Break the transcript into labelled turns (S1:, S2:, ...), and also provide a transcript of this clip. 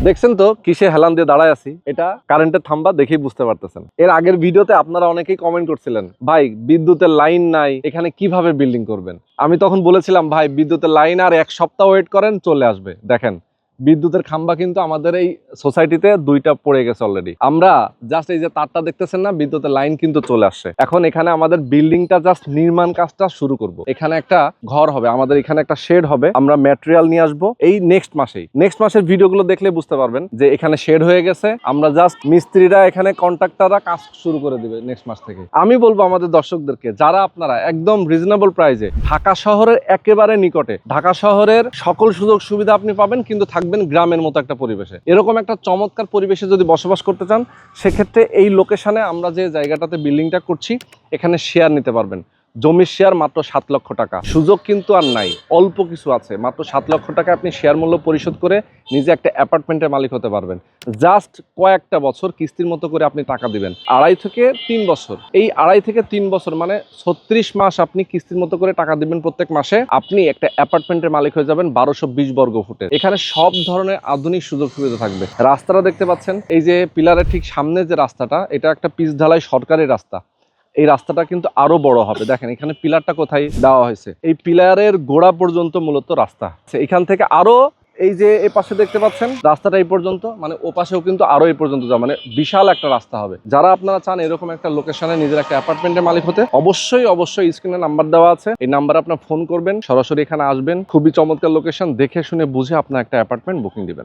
S1: দেখছেন তো কিসে হেলান দিয়ে দাঁড়ায় আছি, এটা কারেন্টের থাম্বা দেখেই বুঝতে পারতেছেন। এর আগের ভিডিওতে আপনারা অনেকেই কমেন্ট করছিলেন, ভাই বিদ্যুতের লাইন নাই, এখানে কিভাবে বিল্ডিং করবেন। আমি তখন বলেছিলাম, ভাই বিদ্যুতের লাইন আর 1 সপ্তাহ ওয়েট করেন, চলে আসবে। দেখেন বিদ্যুতের খাম্বা কিন্তু আমাদের এই সোসাইটিতে 2টা পড়ে গেছে অলরেডি। আমরা জাস্ট এই যে তারটা দেখতেছেন না, বিদ্যুতের লাইন কিন্তু চলে আসছে। এখন এখানে আমাদের বিল্ডিংটা জাস্ট নির্মাণ কাজটা শুরু করব। এখানে একটা ঘর হবে, আমাদের এখানে একটা শেড হবে, আমরা ম্যাটেরিয়াল নিয়ে আসবো এই নেক্সট মাসের ভিডিওগুলো দেখলে বুঝতে পারবেন যে এখানে শেড হয়ে গেছে। আমরা জাস্ট মিস্ত্রিরা এখানে কন্ট্রাক্টররা কাজ শুরু করে দিবে নেক্সট মাস থেকে। আমি বলবো আমাদের দর্শকদেরকে, যারা আপনারা একদম রিজনেবল প্রাইসে ঢাকা শহরের একেবারে নিকটে, ঢাকা শহরের সকল সুযোগ সুবিধা আপনি পাবেন, কিন্তু থাকবেন গ্রামের মতো একটা পরিবেশে। এরকম একটা চমৎকার পরিবেশে যদি বসবাস করতে চান, সেক্ষেত্রে এই লোকেশনে আমরা যে জায়গাটাতে বিল্ডিংটা করছি, এখানে শেয়ার নিতে পারবেন। জমির শেয়ার মাত্র 7 লক্ষ টাকা। সুযোগ কিন্তু আর নাই, অল্প কিছু আছে। মাত্র 7 লক্ষ টাকা আপনি শেয়ার মূল্য পরিশোধ করে নিজে একটা অ্যাপার্টমেন্টের মালিক হতে পারবেন। জাস্ট কয়েকটা বছর কিস্তির মতো করে আপনি টাকা দিবেন। 2.5 থেকে 3 বছর, এই 2.5 থেকে 3 বছর মানে 36 মাস আপনি কিস্তির মতো করে টাকা দিবেন প্রত্যেক মাসে। আপনি একটা অ্যাপার্টমেন্টের মালিক হয়ে যাবেন 1220 বর্গ ফুটের। এখানে সব ধরনের আধুনিক সুযোগ সুবিধা থাকবে। রাস্তাটা দেখতে পাচ্ছেন, এই যে পিলারের ঠিক সামনে যে রাস্তাটা, এটা একটা পিচ ঢালাই সরকারি রাস্তা। এই রাস্তাটা কিন্তু আরো বড় হবে। দেখেন এখানে পিলারটা কোথায় দেওয়া হয়েছে, এই পিলারের গোড়া পর্যন্ত মূলত রাস্তা। এখান থেকে আরো এই যে এই পাশে দেখতে পাচ্ছেন রাস্তাটা এই পর্যন্ত, মানে ও পাশেও কিন্তু আরো এই পর্যন্ত যাওয়া, মানে বিশাল একটা রাস্তা হবে। যারা আপনারা চান এরকম একটা লোকেশনে নিজের একটা অ্যাপার্টমেন্টের মালিক হতে, অবশ্যই স্ক্রিনে নাম্বার দেওয়া আছে, এই নাম্বারে আপনার ফোন করবেন, সরাসরি এখানে আসবেন। খুবই চমৎকার লোকেশন, দেখে শুনে বুঝে আপনার একটা অ্যাপার্টমেন্ট বুকিং দিবেন।